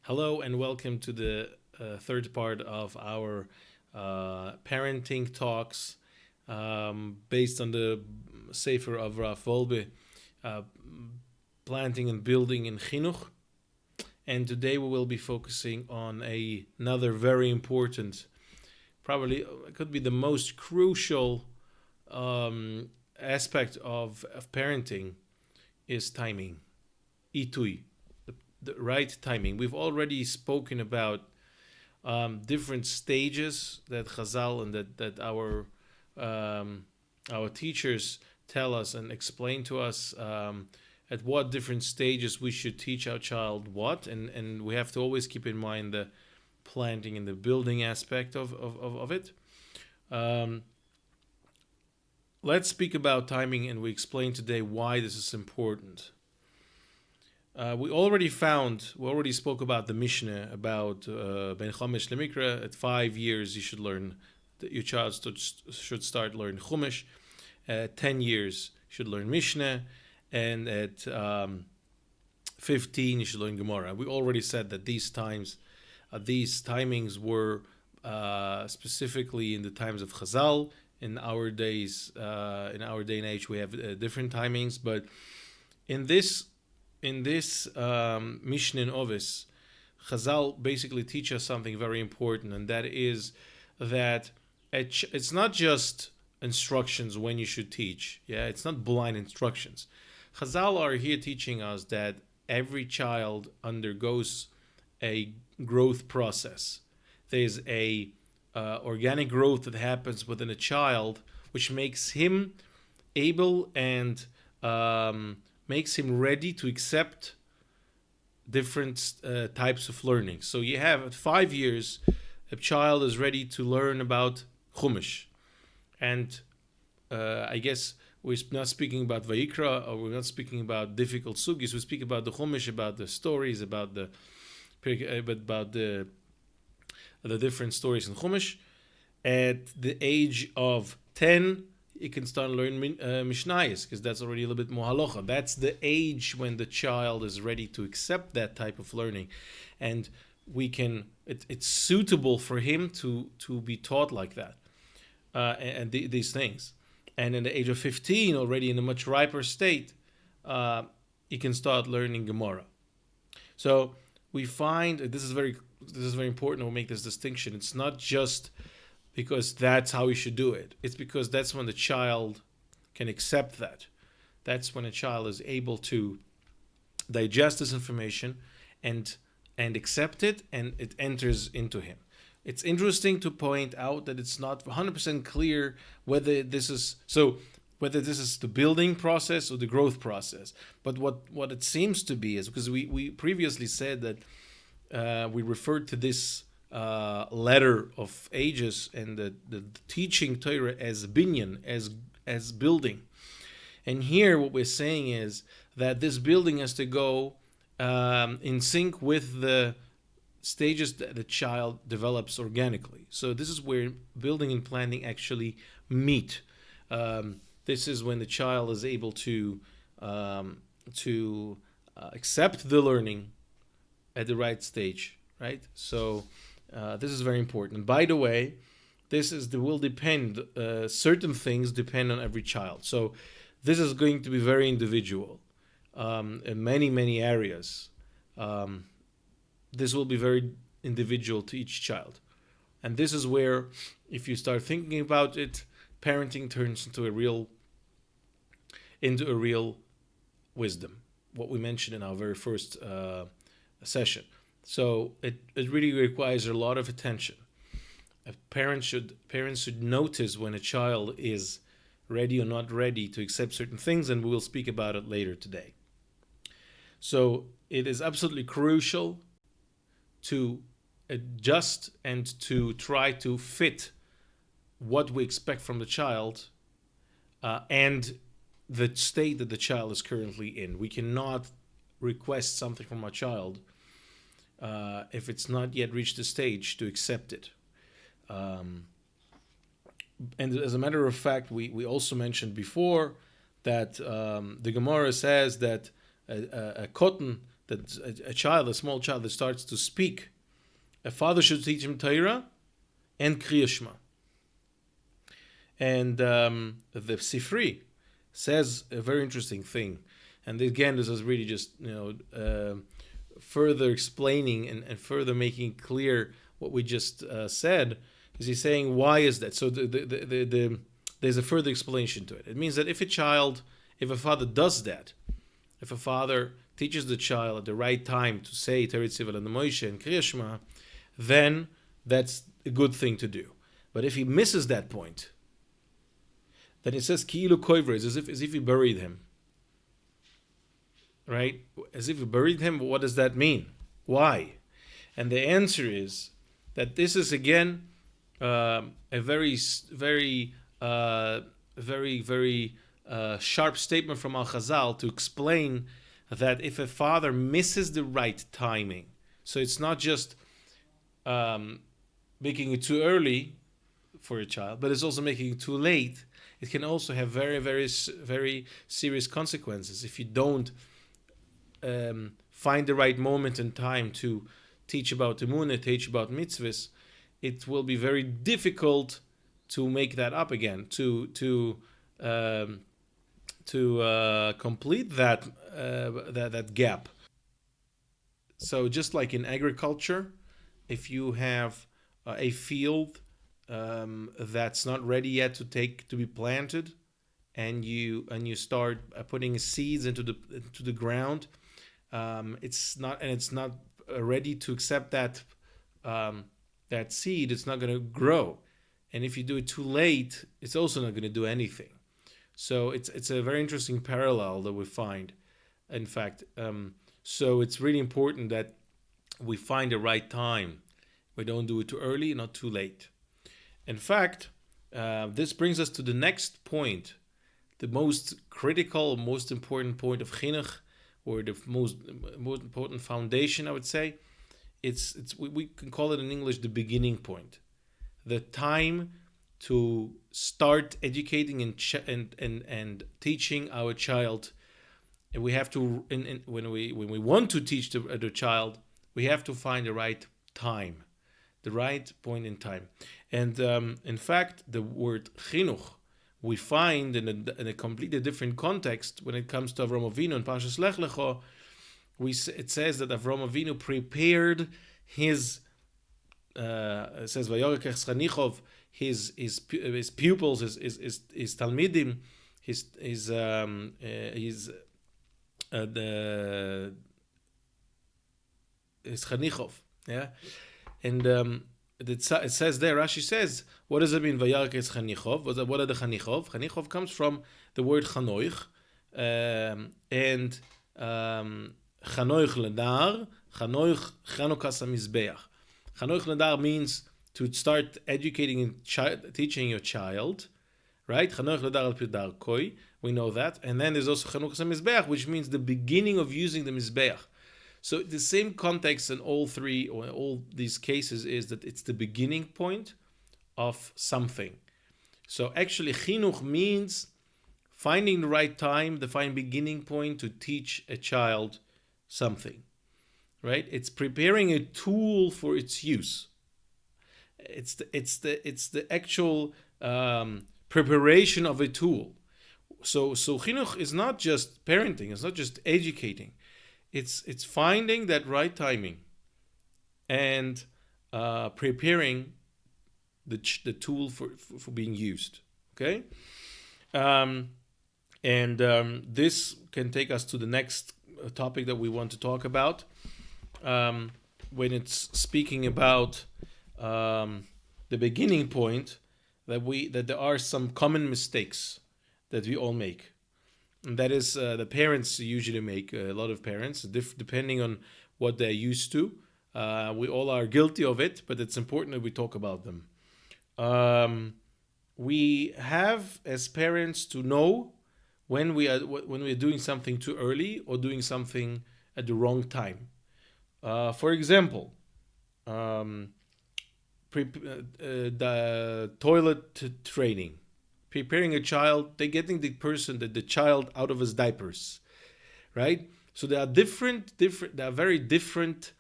Hello and welcome to the third part of our parenting talks based on the Sefer of Rav Wolbe, uh, Planting and Building in Chinuch. And today we will be focusing on another very important, probably it could be the most crucial aspect of parenting is timing, itui, the right timing. We've already spoken about different stages that Chazal and that our teachers tell us and explain to us at what different stages we should teach our child what, and we have to always keep in mind the planting and the building aspect of it. Um, let's speak about timing, and we explain today why this is important. We already spoke about the Mishnah about Ben Chomesh Lemikra. At 5 years, you should learn, your child should start learn Chumash. At 10 years, you should learn Mishnah. And at 15, you should learn Gemara. We already said that these timings were specifically in the times of Chazal. In our days, in our day and age, we have different timings. But in this Mishnah in Ovis, Chazal basically teach us something very important, and that is that it's not just instructions when you should teach. Yeah, it's not blind instructions. Chazal are here teaching us that every child undergoes a growth process. There's a organic growth that happens within a child, which makes him able and makes him ready to accept different types of learning. So you have at 5 years, a child is ready to learn about Chumash. And I guess we're not speaking about Vayikra, or we're not speaking about difficult sugis. We speak about the Chumash, about the stories, about the different stories in Chumash. At the age of 10, you can start learning Mishnayos, because that's already a little bit more halacha. That's the age when the child is ready to accept that type of learning, and it's suitable for him to be taught like that, these things. And in the age of 15, already in a much riper state, he can start learning Gemara. So we find this is very important. We'll make this distinction. It's not just because that's how we should do it. It's because that's when the child can accept that. That's when a child is able to digest this information and accept it, and it enters into him. It's interesting to point out that it's not 100% clear whether this is the building process or the growth process. But what it seems to be is, because we previously said that we referred to this letter of ages and the teaching Torah as binyan, as building. And here what we're saying is that this building has to go in sync with the stages that the child develops organically. So this is where building and planting actually meet. This is when the child is able to accept the learning at the right stage, right? So this is very important. And by the way, certain things depend on every child. So this is going to be very individual in many areas. This will be very individual to each child. And this is where, if you start thinking about it, parenting turns into a real wisdom, what we mentioned in our very first session. So it really requires a lot of attention. Parents should notice when a child is ready or not ready to accept certain things, and we will speak about it later today. So it is absolutely crucial to adjust and to try to fit what we expect from the child and the state that the child is currently in. We cannot request something from our child if it's not yet reached the stage to accept it. And as a matter of fact, we also mentioned before that the Gemara says that a cotton that a small child that starts to speak, a father should teach him Torah and Kriya Shema. And the Sifri says a very interesting thing. And again, this is really just further explaining and further making clear what we just said. Is he's saying, why is that? So there's a further explanation to it. It means that if a father does that, if a father teaches the child at the right time to say Teretz Sivel and the Moshe and Kriya Shema, then that's a good thing to do. But if he misses that point, then it says Ki'ilu Koivre, as if he buried him. Right? As if he buried him, what does that mean? Why? And the answer is that this is again a very sharp statement from Al Chazal to explain that if a father misses the right timing, so it's not just making it too early for a child, but it's also making it too late. It can also have very, very, very serious consequences if you don't find the right moment and time to teach about Emunah, teach about mitzvahs. It will be very difficult to make that up again, to complete that gap. So just like in agriculture, if you have a field that's not ready yet to be planted, and you start putting seeds into the ground, it's not ready to accept that seed. It's not going to grow, and if you do it too late, it's also not going to do anything. So it's a very interesting parallel that we find, in fact. So it's really important that we find the right time. We don't do it too early, not too late. In fact, this brings us to the next point, the most critical, most important point of Chinuch, or the most important foundation, I would say. We can call it in English the beginning point, the time to start educating and teaching our child. And we have to, when we want to teach the child, we have to find the right time, the right point in time. And in fact, the word chinuch we find in a completely different context when it comes to Avraham Avinu in Parshas Lech Lecho. It says that Avraham Avinu prepared his, it says Vayorekech Chanichov, his pupils, his talmidim, his Chanichov, yeah, and it says there, Rashi says, what does it mean, Vayarekech Chanichov? What are the Chanichov? Chanichov comes from the word Chanoich, and Chanoich Ledar, Chanoich Chanukas HaMizbeach. Chanoich Ledar means to start educating and teaching your child, right? Chanoich Ledar al Pidar Koi, we know that. And then there's also Chanukas HaMizbeach, which means the beginning of using the Mizbeach. So the same context in all these cases is that it's the beginning point of something. So actually, chinuch means finding the right time, the fine beginning point to teach a child something, right? It's preparing a tool for its use. It's the actual preparation of a tool. So chinuch is not just parenting. It's not just educating. It's finding that right timing and preparing the tool for being used. Okay, this can take us to the next topic that we want to talk about when it's speaking about the beginning point, that there are some common mistakes that we all make. And that is the parents usually make, a lot of parents, depending on what they're used to. We all are guilty of it, but it's important that we talk about them. We have, as parents, to know when we are doing something too early or doing something at the wrong time. For example, the toilet training. Preparing a child, they're getting the child out of his diapers, right? So there are there are very different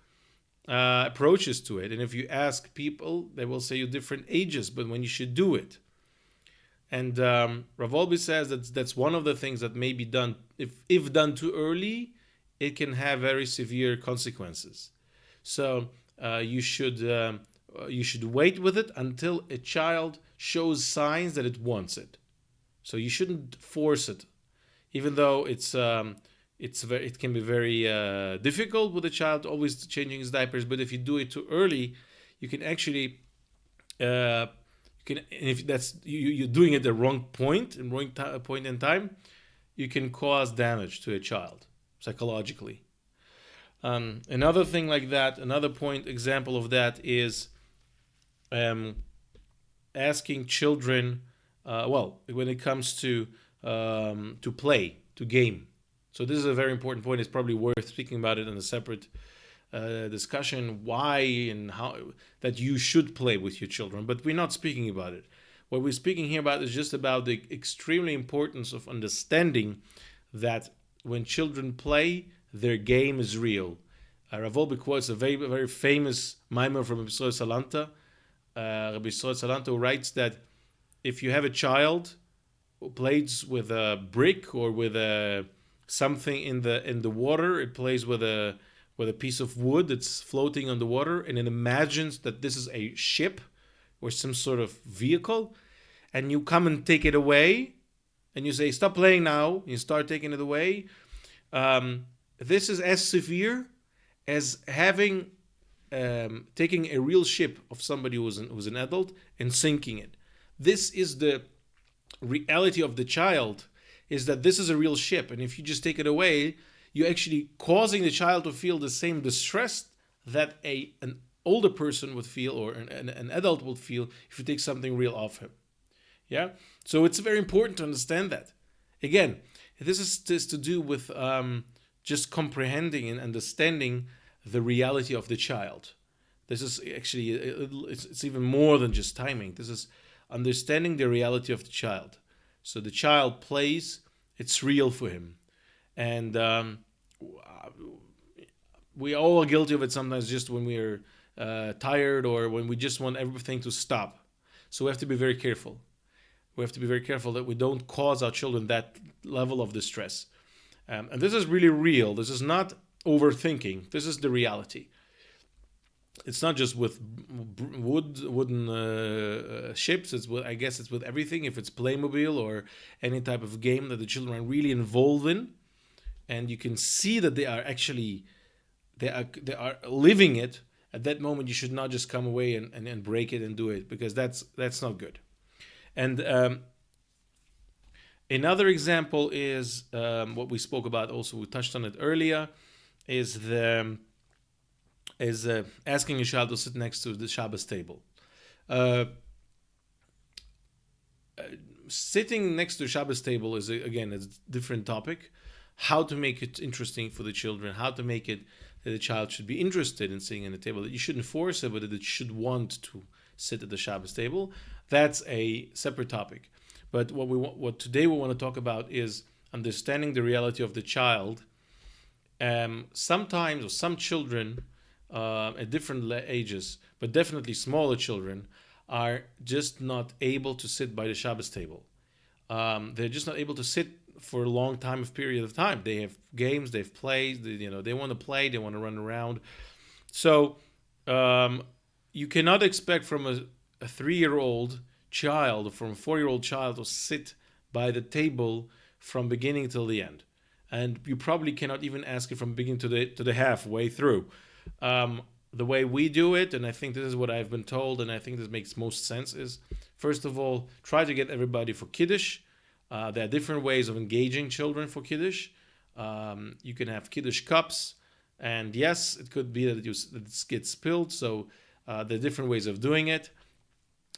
approaches to it. And if you ask people, they will say you different ages, but when you should do it. And Rav Wolbe says that that's one of the things that may be done. If done too early, it can have very severe consequences. So you should wait with it until a child shows signs that it wants it. So you shouldn't force it, even though it can be very difficult with a child always changing his diapers. But if you do it too early, you can actually if that's you're doing it at the wrong point point in time, you can cause damage to a child psychologically. Another thing like that, another example of that is asking children. When it comes to play, to game. So this is a very important point. It's probably worth speaking about it in a separate discussion. Why and how that you should play with your children, but we're not speaking about it. What we're speaking here about is just about the extremely importance of understanding that when children play, their game is real. Rav Wolbe quotes a very, very famous mimer from Rabbi Yisrael Salanta. Rabbi Yisrael Salanta writes that if you have a child who plays with a brick or with something in the water, it plays with a piece of wood that's floating on the water, and it imagines that this is a ship or some sort of vehicle, and you come and take it away, and you say, "Stop playing now." You start taking it away. This is as severe as having taking a real ship of somebody who's an adult and sinking it. This is the reality of the child, is that this is a real ship, and if you just take it away, you're actually causing the child to feel the same distress that an older person would feel, or an adult would feel, if you take something real off him. Yeah, so it's very important to understand that. Again, this is to do with just comprehending and understanding the reality of the child. This is actually it's even more than just timing. This is understanding the reality of the child. So the child plays, it's real for him. And we all are guilty of it sometimes, just when we're tired or when we just want everything to stop. So we have to be very careful. We have to be very careful that we don't cause our children that level of distress. And this is really real. This is not overthinking. This is the reality. It's not just with wooden ships. I guess it's with everything. If it's Playmobil or any type of game that the children are really involved in, and you can see that they are living it. At that moment, you should not just come away and break it and do it, because that's not good. And another example is what we spoke about. Also, we touched on it earlier. Is asking a child to sit next to the Shabbos table. Sitting next to the Shabbos table is, again, a different topic. How to make it interesting for the children, how to make it that the child should be interested in sitting at the table, that you shouldn't force it, but that it should want to sit at the Shabbos table. That's a separate topic. But what today we want to talk about is understanding the reality of the child. Sometimes, or some children at different ages, but definitely smaller children, are just not able to sit by the Shabbos table. They're just not able to sit for a long period of time. They have games, they've played, they want to play, they want to run around. So you cannot expect from a 3-year-old child or from a 4-year-old child to sit by the table from beginning till the end. And you probably cannot even ask it from beginning to the halfway through. The way we do it, and I think this is what I've been told, and I think this makes most sense, is first of all, try to get everybody for Kiddush. There are different ways of engaging children for Kiddush. You can have Kiddush cups, and yes, it could be that it gets spilled, so there are different ways of doing it.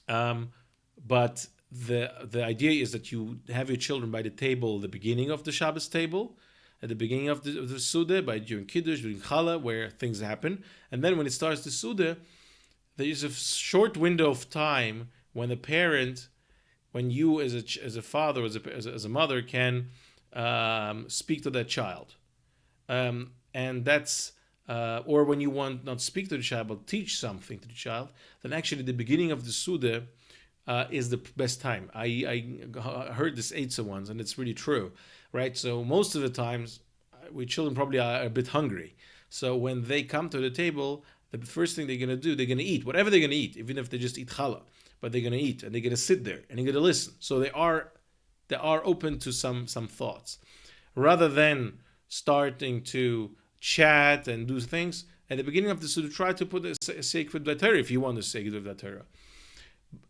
But the idea is that you have your children by the table at the beginning of the Shabbos table, at the beginning of the Suda, during Kiddush, during Challah, where things happen. And then when it starts the Suda, there is a short window of time when the parent, when you as a father, as a mother, can speak to that child. And that's or when you want not speak to the child but teach something to the child, then actually the beginning of the Suda is the best time. I heard this Eitzah once, and it's really true, right? So most of the times, we children probably are a bit hungry. So when they come to the table, the first thing they're gonna do, they're gonna eat whatever they're gonna eat, even if they just eat challah, but they're gonna eat and they're gonna sit there and they're gonna listen. So they are open to some thoughts, rather than starting to chat and do things at the beginning of the Suda. Try to put a sacred Torah if you want to say the Torah.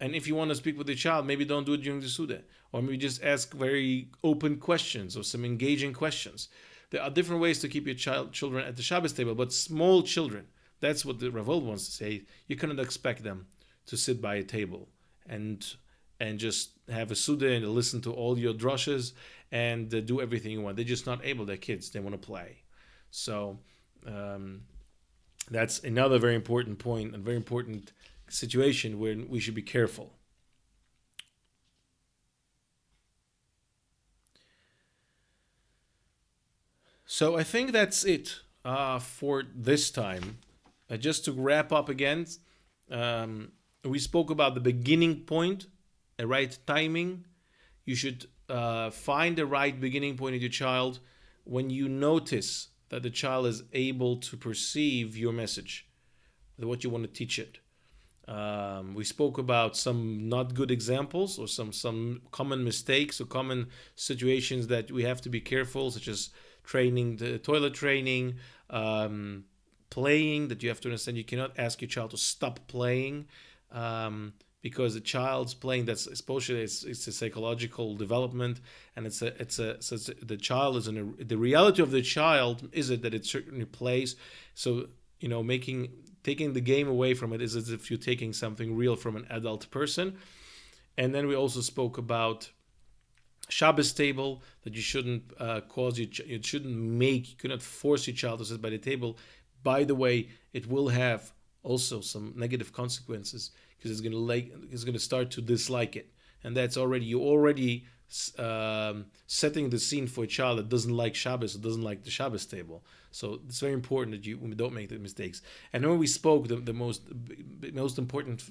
And if you want to speak with the child, maybe don't do it during the Suda. Or maybe just ask very open questions or some engaging questions. There are different ways to keep your children at the Shabbos table, but small children, that's what the Ravold wants to say. You cannot expect them to sit by a table and just have a Suda and listen to all your drushes and do everything you want. They're just not able. They're kids. They want to play. So that's another very important point, and very important situation where we should be careful. So I think that's it for this time. Just to wrap up again, we spoke about the beginning point, a right timing. You should find the right beginning point of your child when you notice that the child is able to perceive your message, what you want to teach it. We spoke about some not good examples or some common mistakes or common situations that we have to be careful, such as training, the toilet training, playing, that you have to understand you cannot ask your child to stop playing because a child's playing, that's especially it's a psychological development, and the child is the reality of the child is it that it certainly plays. So taking the game away from it is as if you're taking something real from an adult person. And then we also spoke about Shabbos table, that you shouldn't you cannot force your child to sit by the table. By the way, it will have also some negative consequences, because it's going to start to dislike it, and that's already setting the scene for a child that doesn't like Shabbos or doesn't like the Shabbos table. So it's very important that you don't make the mistakes. And when we spoke, the most important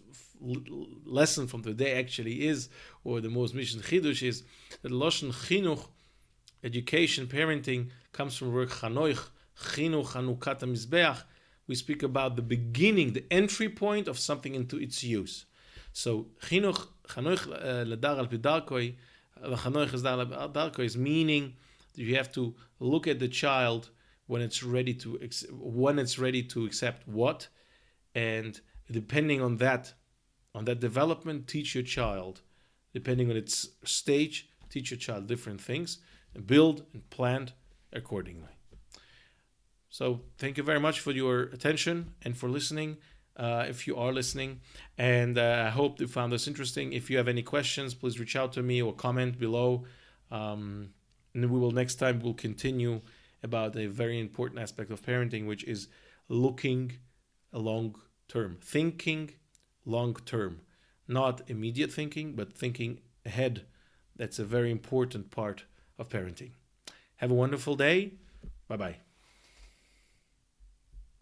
lesson from today actually is, or the most mission chidush is, that Lashon Chinuch, education, parenting, comes from the word Chanoich, Chinuch, Chanukat HaMizbeach. We speak about the beginning, the entry point of something into its use. So Chinuch, Chanoich Ledar al Pidarkoi, Chanoich is meaning that you have to look at the child when it's ready to accept what, and depending on that development, teach your child, depending on its stage, teach your child different things, and build and plan accordingly. So thank you very much for your attention and for listening, if you are listening, and I hope you found this interesting. If you have any questions, please reach out to me or comment below, and next time we'll continue about a very important aspect of parenting, which is looking long term, thinking long term, not immediate thinking, but thinking ahead. That's a very important part of parenting. Have a wonderful day. Bye bye.